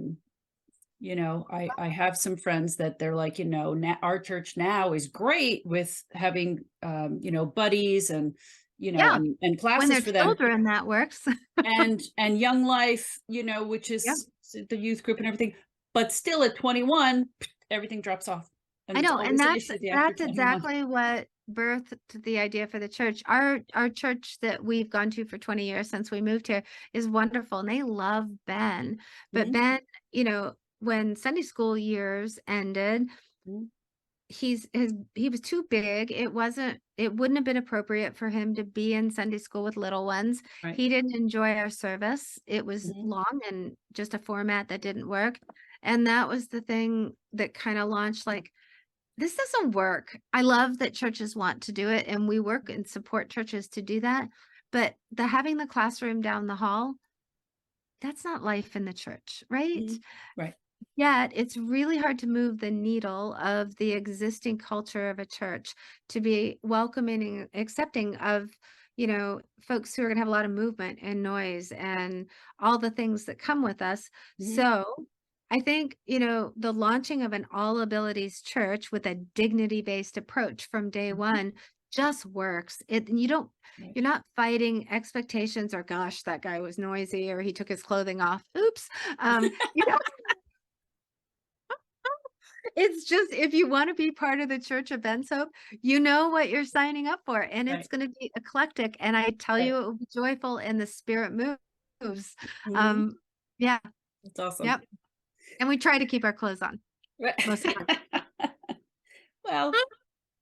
have some friends that they're like, now our church now is great with having buddies and Yeah. and When classes they're for them, children, that works. and Young Life, which Yep. is the youth group and everything. But still at 21, everything drops off. And I it's know, and always an issue after that's 21. exactly what birthed the idea for the church. Our church that we've gone to for 20 years since we moved here is wonderful, and they love Ben. But Mhm, Ben, when Sunday school years ended, mhm. he was too big. It wouldn't have been appropriate for him to be in Sunday school with little ones. Right. He didn't enjoy our service. It was Mhm. long and just a format that didn't work. And that was the thing that kind of launched, like, this doesn't work. I love that churches want to do it, and we work and support churches to do that. But having the classroom down the hall, that's not life in the church, right? Mhm. Right. Yet it's really hard to move the needle of the existing culture of a church to be welcoming and accepting of, folks who are going to have a lot of movement and noise and all the things that come with us. Mhm. So I think, the launching of an all abilities church with a dignity based approach from day Mhm. one just works. Right. You're not fighting expectations or, gosh, that guy was noisy or he took his clothing off. Oops. You know, it's just, if you want to be part of the Church of Ben's Hope, you know what you're signing up for, and it's Right. going to be eclectic. And I tell Right. you, it will be joyful, and the spirit moves. Mhm. Um, yeah, That's awesome. yep. And we try to keep our clothes on Right. most of the time. Well,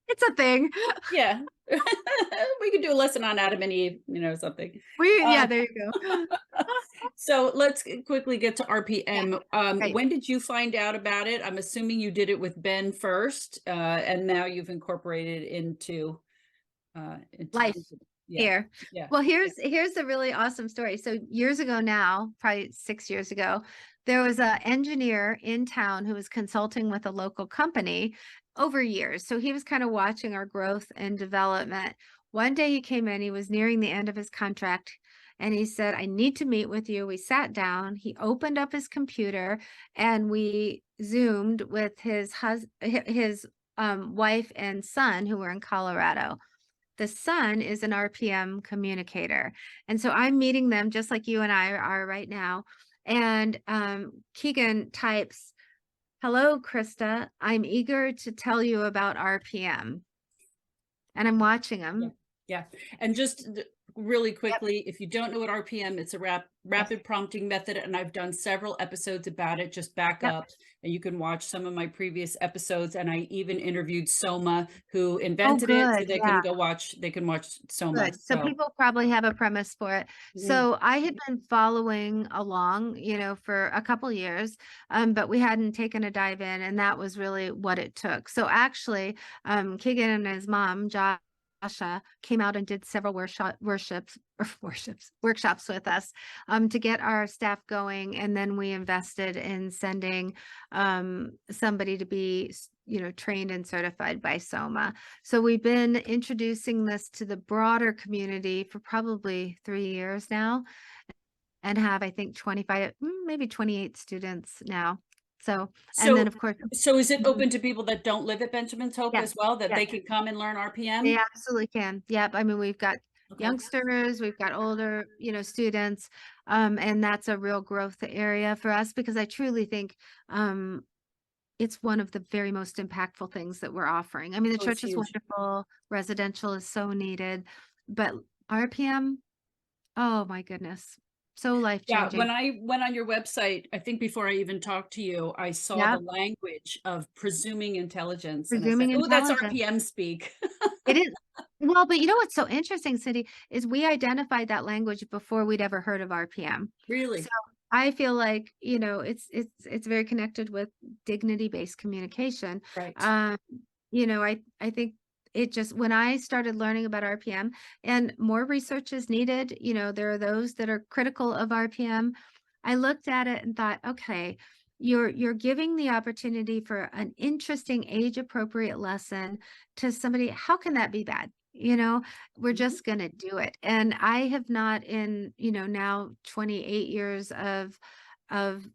It's a thing. yeah. We could do a lesson on Adam and Eve, something. Yeah, Uh, there you go. so let's quickly get to Yeah, RPM. right. When did you find out about it? I'm assuming you did it with Ben first, and now you've incorporated Life into yeah, here. yeah, Well, yeah. here's a really awesome story. So years ago now, probably 6 years ago, there was an engineer in town who was consulting with a local company over years. So he was kind of watching our growth and development. One day he came in, he was nearing the end of his contract, and he said, I need to meet with you. We sat down, he opened up his computer, and we Zoomed with his wife and son who were in Colorado. The son is an RPM communicator. And so I'm meeting them just like you and I are right now. And Keegan types, hello, Krista. I'm eager to tell you about RPM. And I'm watching Yeah. him. Yeah. And just really Yep. quickly, if you don't know what RPM, it's a Yes. rapid prompting method. And I've done several episodes about it. Just back Yep. up and you can watch some of my previous episodes. And I even interviewed Soma, who Oh, invented it. So good. Yeah. they can watch Soma. Good. So So people probably have a premise for it. mhm, So I had been following along, for a couple years, but we hadn't taken a dive in, and that was really what it took. So actually, Keegan and his mom, Joshua, came out and did several workshops with us, to get our staff going, and then we invested in sending somebody to be, trained and certified by Soma. So we've been introducing this to the broader community for probably 3 years now, and have, I think, 25, maybe 28 students now. So, and then so of course, so is it Mhm. open to people that don't live at Benjamin's Hope Yes, as well, that yes, they can come and learn they RPM? absolutely can. Yep. I mean, we've got Okay. youngsters, we've got older, students, and that's a real growth area for us, because I truly think, it's one of the very most impactful things that we're offering. I mean, the Oh, it's church is huge. wonderful, residential is so needed, but RPM, oh my goodness, so Yeah, when life-changing. I went on your website, I think before I even talked to you, I saw the Yep, language of presuming intelligence, and I said, presuming "Oh, that's intelligence. RPM speak." It is. Well, but you know what's so interesting, Cindy, is we identified that language before we'd ever heard of RPM. So Really? I feel like, it's very connected with dignity-based communication. Right. Um, I think it just when I started learning about RPM, and more research is needed, there are those that are critical of RPM. I looked at it and thought, okay, you're giving the opportunity for an interesting age-appropriate lesson to somebody. How can that be bad? We're Mhm. just going to do it. And I have not in, now 28 years of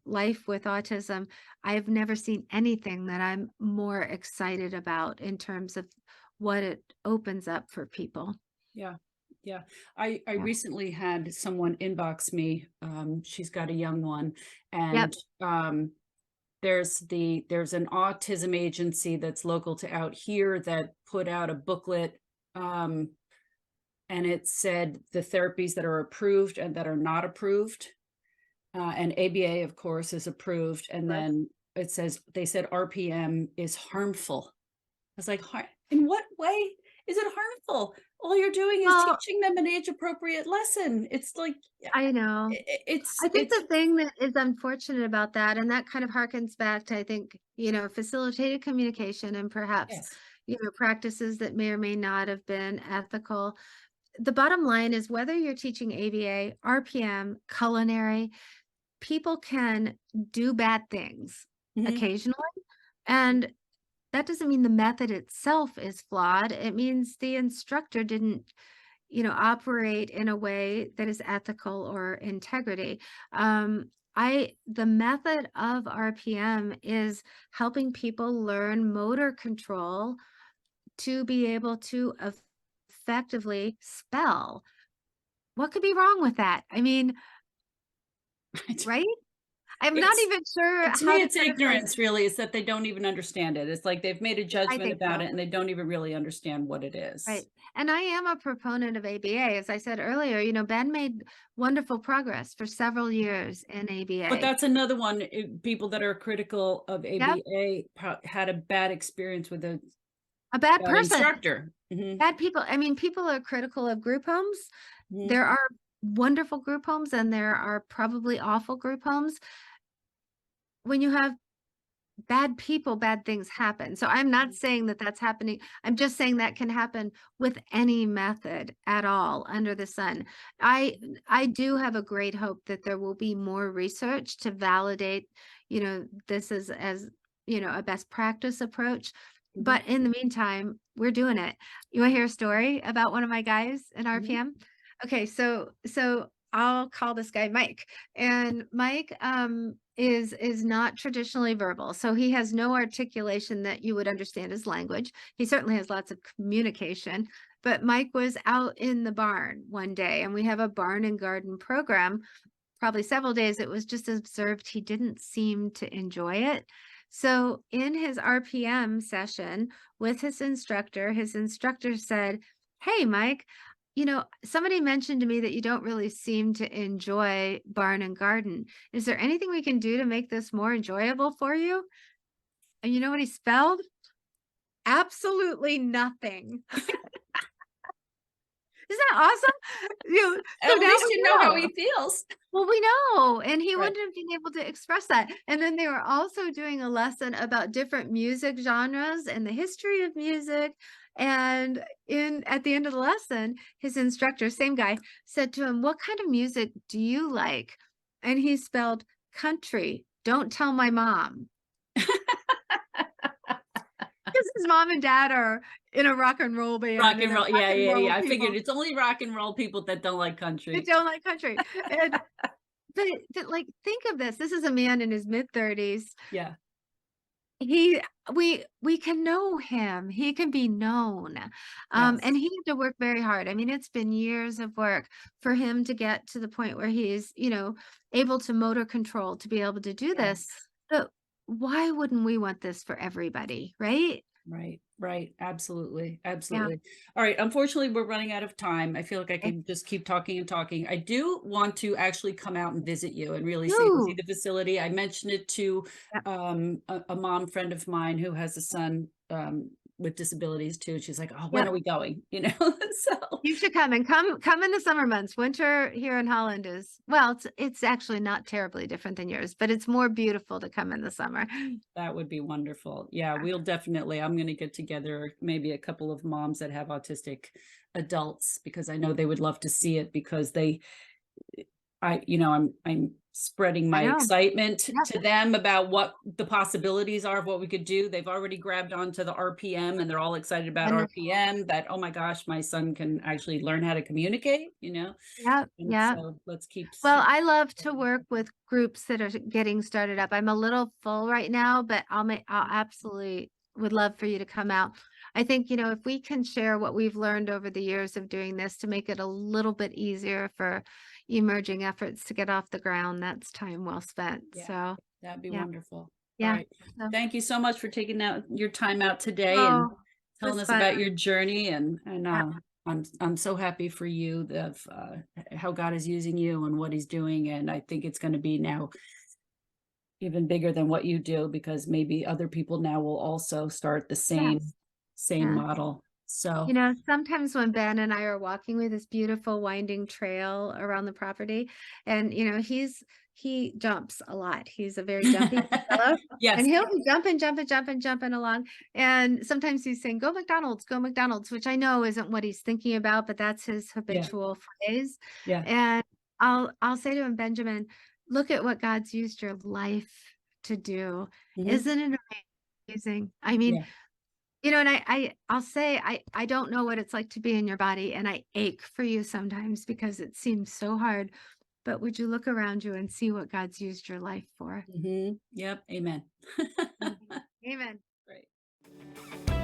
life with autism, I've never seen anything that I'm more excited about in terms of what it opens up for people. Yeah. Yeah. I Yeah. recently had someone inbox me. She's got a young one, Yep. and there's an autism agency that's local to out here that put out a booklet, um, and it said the therapies that are approved and that are not approved. And ABA, of course, is approved. And Course. then it says, they said RPM is harmful. I was like, in what way is it harmful? All you're doing is Well, teaching them an age appropriate lesson. It's like, I know. I think it's, the thing that is unfortunate about that, and that kind of harkens back to, I think, facilitated communication and perhaps, yes. practices that may or may not have been ethical. The bottom line is whether you're teaching ABA, RPM, culinary, people can do bad things Mhm. occasionally. And that doesn't mean the method itself is flawed. It means the instructor didn't, operate in a way that is ethical or integrity. The method of RPM is helping people learn motor control to be able to effectively spell. What could be wrong with that? I mean, right? I'm not It's even sure To how me, to it's criticize. ignorance, really. It's that they don't even understand it. It's like they've made a I judgment think about so. it and they don't even really understand what it Right. is. And I am a proponent of ABA. As I said earlier, Ben made wonderful progress for several years in But ABA. that's another one. People that are critical of Yep. ABA had a bad experience with a A bad bad person. instructor. Mhm, Bad people. I mean, people are critical of group homes. mhm, There are wonderful group homes and there are probably awful group homes. When you have bad people, bad things happen. So I'm not mhm. saying that that's happening. I'm just saying that can happen with any method at all under the sun. I I do have a great hope that there will be more research to validate, this as a best practice approach. Mhm, But in the meantime, we're doing it. You want to hear a story about one of my guys in mhm. RPM? Okay, so I'll call this guy Mike. And Mike is not traditionally verbal. So he has no articulation that you would understand his language. He certainly has lots of communication. But Mike was out in the barn one day, and we have a barn and garden program. Probably several days, it was just observed he didn't seem to enjoy it. So in his RPM session with his instructor said, "Hey, Mike, somebody mentioned to me that you don't really seem to enjoy barn and garden. Is there anything we can do to make this more enjoyable for you?" And you know what he spelled? Absolutely nothing. Isn't that awesome? So At now least we you know how know. he feels. Well, we know, and he Right. wouldn't have been able to express that. And then they were also doing a lesson about different music genres and the history of music. And in at the end of the lesson, his instructor, same guy, said to him, "What kind of music do you like?" And he spelled country. Don't tell my mom. Because his mom and dad are in a rock and roll band Rock and and they're roll. rock Yeah, and yeah, roll yeah. I figured people it's only rock and roll people that don't like that country. don't like country. And like think of this. This is a man in his mid-30s. Yeah. He we can know him. He can be known. And Yes. he had to work very hard. I mean, it's been years of work for him to get to the point where he's, able to motor control to be able to do this. Yes. So why wouldn't we want this for everybody, right? Right, right. Absolutely, Yeah. absolutely. All right. Unfortunately, we're running out of time. I feel like I Okay. can just keep talking and talking. I do want to actually come out and visit you and really see Ooh. the facility. I mentioned it to Yeah. a mom friend of mine who has a son with disabilities too. She's like, oh, when Yep. are we going? You know, so You should come and come in the summer months. Winter here in Holland is, well, it's actually not terribly different than yours, but it's more beautiful to come in the summer. that would be wonderful. Yeah, we'll definitely, I'm going to get together maybe a couple of moms that have autistic adults, because I know they would love to see it, because I'm spreading I my know. excitement Yeah. to them about what the possibilities are of what we could do. They've already grabbed onto the RPM, and they're all excited about Wonderful. RPM, that, oh my gosh, my son can actually learn how to communicate, Yep. and Yep. so let's keep. Well, I love to work with groups that are getting started up. I'm a little full right now, but I'll absolutely would love for you to come out. I think, if we can share what we've learned over the years of doing this to make it a little bit easier for emerging efforts to get off the ground, that's time well spent. Yeah, So, that'd be yeah. wonderful. All Yeah. right. So, Thank you so much for taking out your time out today and oh, it telling was us fun. about your journey. And Yeah. I'm so happy for you of how God is using you and what he's doing. And I think it's going to be now even bigger than what you do, because maybe other people now will also start the same Yes. same Yeah. model. So Sometimes when Ben and I are walking with this beautiful winding trail around the property, and he jumps a lot. He's a very jumpy fellow, yes, and he'll be jumping along. And sometimes he's saying, go McDonald's, which I know isn't what he's thinking about, but that's his yeah, habitual phrase. yeah. And I'll say to him, Benjamin, look at what God's used your life to do. Mhm. Isn't it amazing? I mean, Yeah. and I'll say I don't know what it's like to be in your body, and I ache for you sometimes because it seems so hard. But would you look around you and see what God's used your life for? Yep. Amen. Amen. Great.